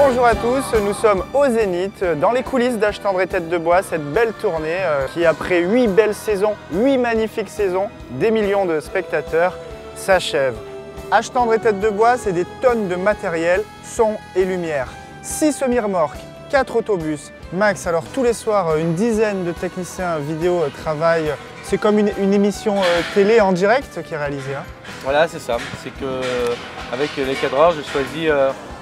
Bonjour à tous, nous sommes au Zénith, dans les coulisses d'Âge tendre et tête de bois, cette belle tournée qui après 8 belles saisons, 8 magnifiques saisons, des millions de spectateurs, s'achève. Âge tendre et tête de bois, c'est des tonnes de matériel, son et lumière. 6 semi-remorques, 4 autobus. Max, alors tous les soirs, une dizaine de techniciens vidéo travaillent. C'est comme une émission télé en direct qui est réalisée. Hein. Voilà, c'est ça. C'est que avec les cadreurs, je choisis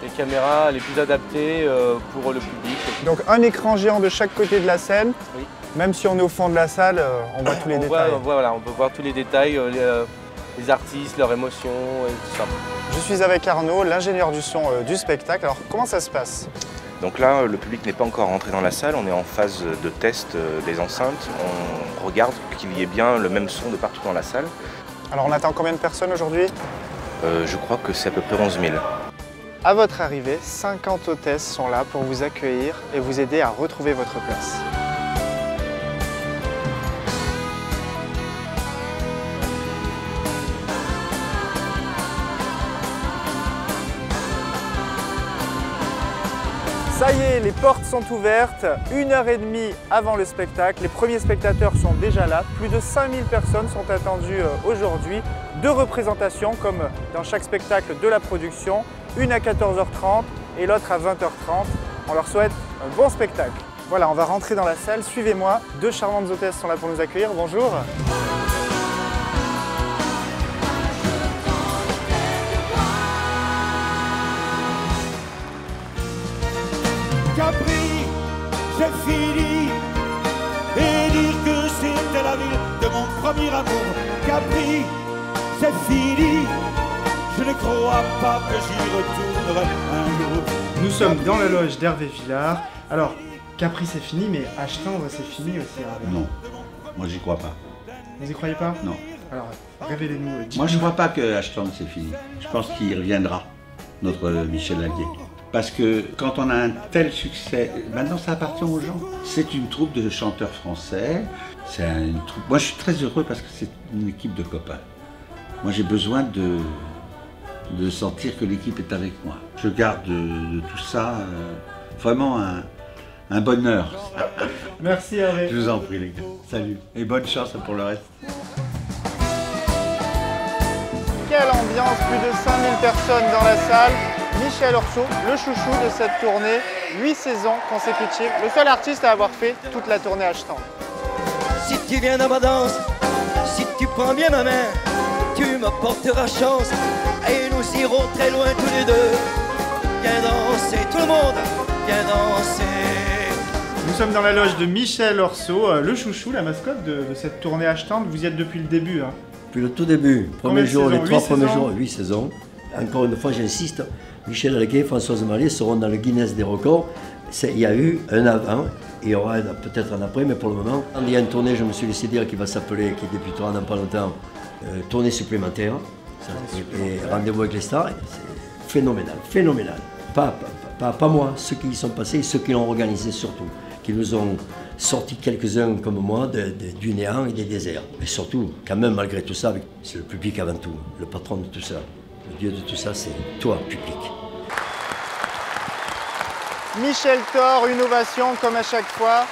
les caméras les plus adaptées pour le public. Donc un écran géant de chaque côté de la scène. Oui. Même si on est au fond de la salle, on voit tous les détails. Voilà, on peut voir tous les détails, les artistes, leurs émotions et tout ça. Je suis avec Arnaud, l'ingénieur du son du spectacle. Alors comment ça se passe? Donc là, le public n'est pas encore rentré dans la salle, on est en phase de test des enceintes. On regarde qu'il y ait bien le même son de partout dans la salle. Alors on attend combien de personnes aujourd'hui? Je crois que c'est à peu près 11 000. À votre arrivée, 50 hôtesses sont là pour vous accueillir et vous aider à retrouver votre place. Ça y est, les portes sont ouvertes, 1h30 avant le spectacle. Les premiers spectateurs sont déjà là. Plus de 5000 personnes sont attendues aujourd'hui. 2 représentations, comme dans chaque spectacle de la production. Une à 14h30 et l'autre à 20h30. On leur souhaite un bon spectacle. Voilà, on va rentrer dans la salle. Suivez-moi. 2 charmantes hôtesses sont là pour nous accueillir. Bonjour. Capri, j'ai fini et dire que c'était la ville de mon premier amour. Capri, c'est fini, je ne crois pas que j'y retournerai un jour. Nous sommes dans la loge d'Hervé Villard. Alors, Capri c'est fini, mais Âge tendre c'est fini aussi, Hervé. Non, moi j'y crois pas. Vous y croyez pas? Non. Alors, révélez-nous. Moi je crois pas que Âge tendre c'est fini. Je pense qu'il reviendra, notre Michel Alguer. Parce que quand on a un tel succès, maintenant ça appartient aux gens. C'est une troupe de chanteurs français. C'est une troupe. Moi je suis très heureux parce que c'est une équipe de copains. Moi j'ai besoin de sentir que l'équipe est avec moi. Je garde de tout ça vraiment un bonheur. Merci Hervé. Je vous en prie les gars. Salut et bonne chance pour le reste. Quelle ambiance, plus de 5000 personnes dans la salle. Michel Orso, le chouchou de cette tournée, 8 saisons consécutives, le seul artiste à avoir fait toute la tournée Âge tendre. Si tu viens dans ma danse, si tu prends bien ma main, tu m'apporteras chance et nous irons très loin tous les deux. Viens danser tout le monde, viens danser. Nous sommes dans la loge de Michel Orso, le chouchou, la mascotte de cette tournée Âge tendre. Vous y êtes depuis le début. Hein. Depuis le tout début, Combien premier de jour, saisons? les 3 premiers 8 jours, 8 saisons. Encore une fois, j'insiste, Michel Alguer, Françoise Mallet seront dans le Guinness des records. Il y a eu un avant, et il y aura peut-être un après, mais pour le moment, il y a une tournée, je me suis laissé dire, qui va s'appeler, qui débutera dans pas longtemps, tournée supplémentaire. Et rendez-vous avec les stars, c'est phénoménal, phénoménal. Pas moi, ceux qui y sont passés, ceux qui l'ont organisé surtout, qui nous ont sorti quelques-uns comme moi du néant et des déserts. Mais surtout, quand même, malgré tout ça, c'est le public avant tout, le patron de tout ça. Le dieu de tout ça, c'est toi, public. Michel Thor, une ovation comme à chaque fois.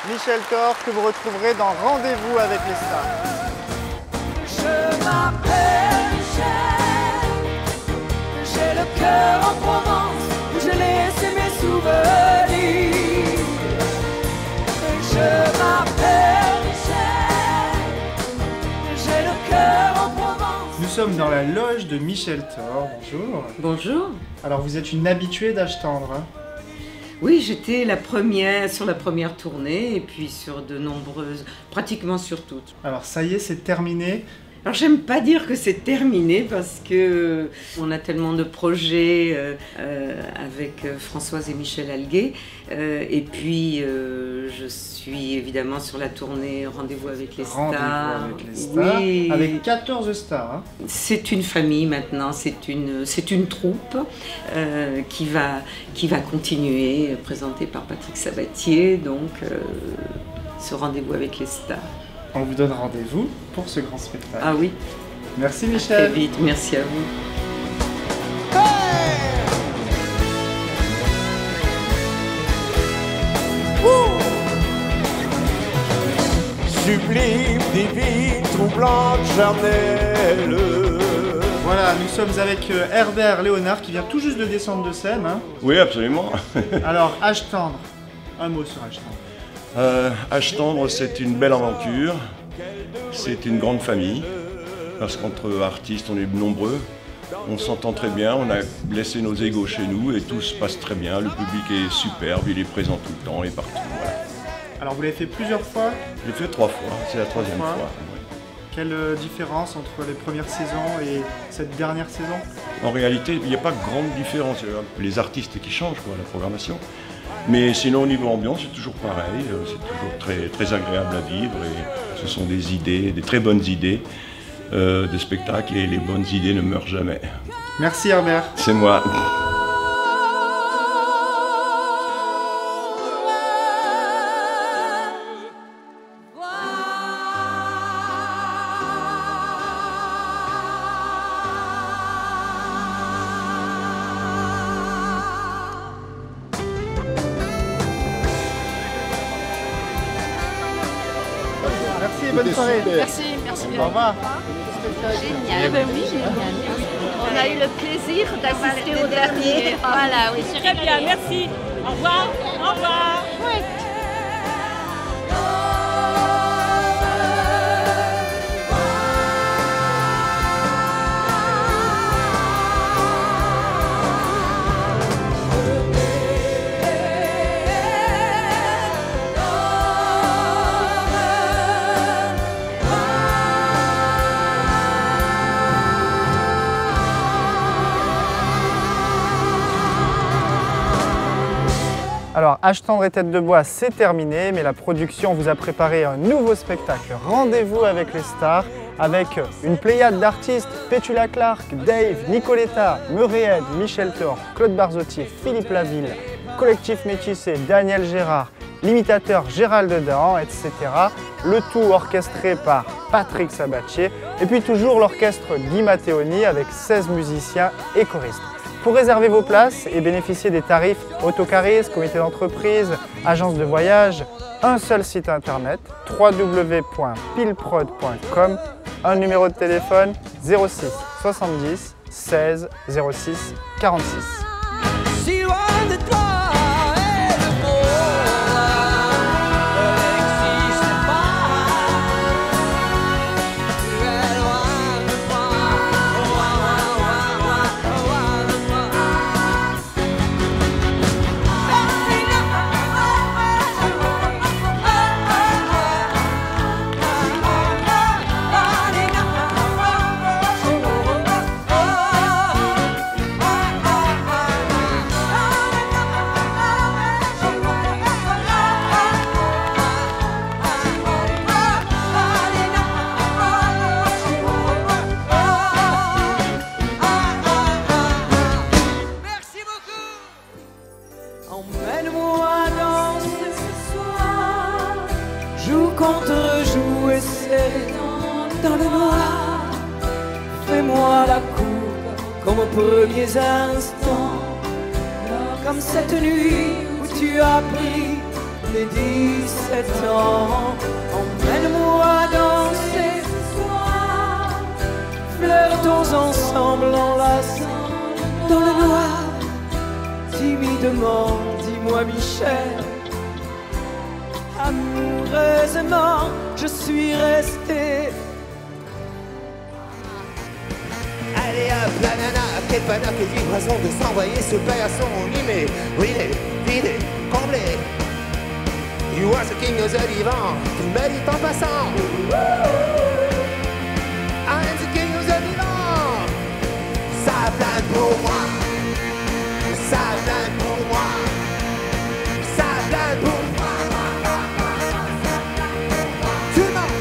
Michel Thor que vous retrouverez dans Rendez-vous avec les stars. Je m'appelle Michel, j'ai le cœur en Provence, où j'ai laissé mes souvenirs. Je m'appelle Michel, j'ai le cœur en Provence. Nous sommes dans la loge de Michel Thor. Bonjour. Bonjour. Alors vous êtes une habituée d'Âge tendre. Hein. Oui, j'étais sur la première tournée et puis sur de nombreuses, pratiquement sur toutes. Alors ça y est, c'est terminé. Alors j'aime pas dire que c'est terminé parce que on a tellement de projets avec Françoise et Michel Alguer et puis je suis évidemment sur la tournée Rendez-vous avec les stars. Rendez-vous avec les stars, oui. Avec 14 stars. Hein. C'est une famille maintenant, c'est une troupe qui va continuer, présentée par Patrick Sabatier, donc ce Rendez-vous avec les stars. On vous donne rendez-vous pour ce grand spectacle. Ah oui. Merci À Michel. très vite, merci à vous. Hey! sublime, divine, troublante, charnelle. Voilà, nous sommes avec Herbert Léonard qui vient tout juste de descendre de scène. Hein. Oui, absolument. Alors, Âge tendre, un mot sur Âge tendre. Âge tendre, c'est une belle aventure, c'est une grande famille, parce qu'entre artistes, on est nombreux, on s'entend très bien, on a laissé nos égos chez nous et tout se passe très bien, le public est superbe, il est présent tout le temps et partout. Voilà. Alors, vous l'avez fait plusieurs fois? J'ai fait 3 fois, c'est la 3e fois. Quelle différence entre les premières saisons et cette dernière saison? En réalité, il n'y a pas de grande différence. Les artistes qui changent, quoi, la programmation. Mais sinon, au niveau ambiance, c'est toujours pareil. C'est toujours très, très agréable à vivre. Et ce sont des idées, des très bonnes idées de spectacle. Et les bonnes idées ne meurent jamais. Merci Herbert. C'est moi. Merci et bonne soirée. Merci, merci bien. Au revoir. Génial. Ben oui, génial. On a eu le plaisir d'assister au dernier. Voilà, oui. Très bien, merci. Au revoir. Au revoir. Ouais. Alors, Âge tendre et tête de bois, c'est terminé, mais la production vous a préparé un nouveau spectacle. Rendez-vous avec les stars, avec une pléiade d'artistes, Petula Clark, Dave, Nicoletta, Meuréed, Michel Thor, Claude Barzotti, Philippe Laville, Collectif Métissé, Daniel Gérard, l'imitateur Gérald Dahan, etc. Le tout orchestré par Patrick Sabatier, et puis toujours l'orchestre Guy Matteoni avec 16 musiciens et choristes. Pour réserver vos places et bénéficier des tarifs Autocaris, comité d'entreprise, agence de voyage, un seul site internet www.pilprod.com, un numéro de téléphone 06 70 16 06 46. Emmène-moi danser ce soir, joue contre joue et c'est dans le noir. Fais-moi la cour comme aux premiers instants, comme cette nuit où tu as pris les 17 ans. Emmène-moi danser ce soir, flirtons ensemble enlaçant dans le noir. Timidement, dis-moi Michel, amoureusement, je suis resté. Allez hop, la nana, quel bonheur, quelle vibration de s'envoyer ce paillasson animé, vidé, vidé, comblé. You are the king of the divan, tu me dis en passant. I am the king of the divan. Ça plane pour moi. Ça plane pour moi. Ça plane pour moi. Tu m'as.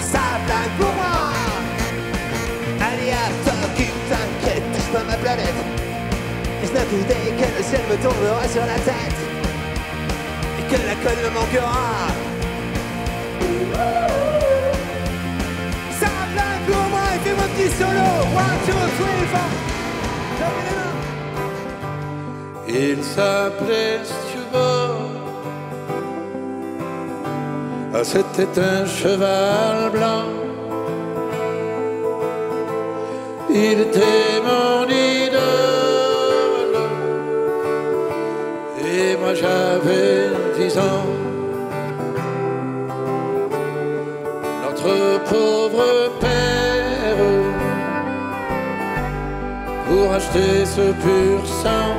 Ça plane pour moi. Allez à toi, t'inquiète, touche pas ma planète. It's not today que le ciel me tombera sur la tête et que la colle me manquera. Ça plane pour moi et fais mon petit solo. 1, 2, 3, 4. Il s'appelait, si tu veux, c'était un cheval blanc. Il était mon idole et moi j'avais 10 ans. Notre pauvre père, pour acheter ce pur sang,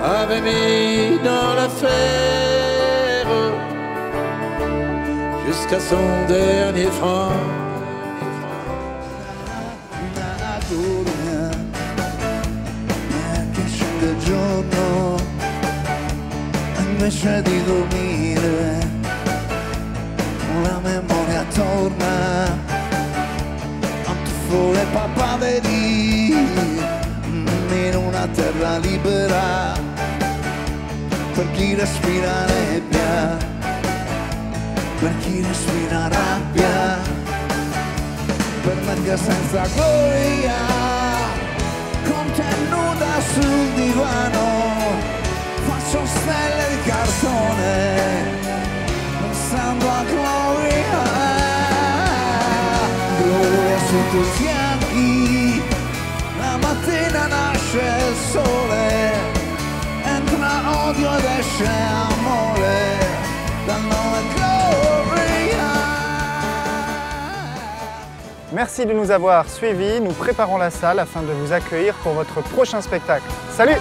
avait mis dans l'affaire jusqu'à son dernier franc. Che scende il giorno invece di dormire, la memoria torna a tuffo le papaveri in una terra libera per chi respira nebbia, per chi respira rabbia, per me che senza gloria, con te nuda sul divano, faccio stelle di cartone, pensando a gloria, gloria sui tuoi fianchi, la mattina nasce il sole, entra odio ed esce amore, dal nome gloria. Merci de nous avoir suivis. Nous préparons la salle afin de vous accueillir pour votre prochain spectacle. Salut!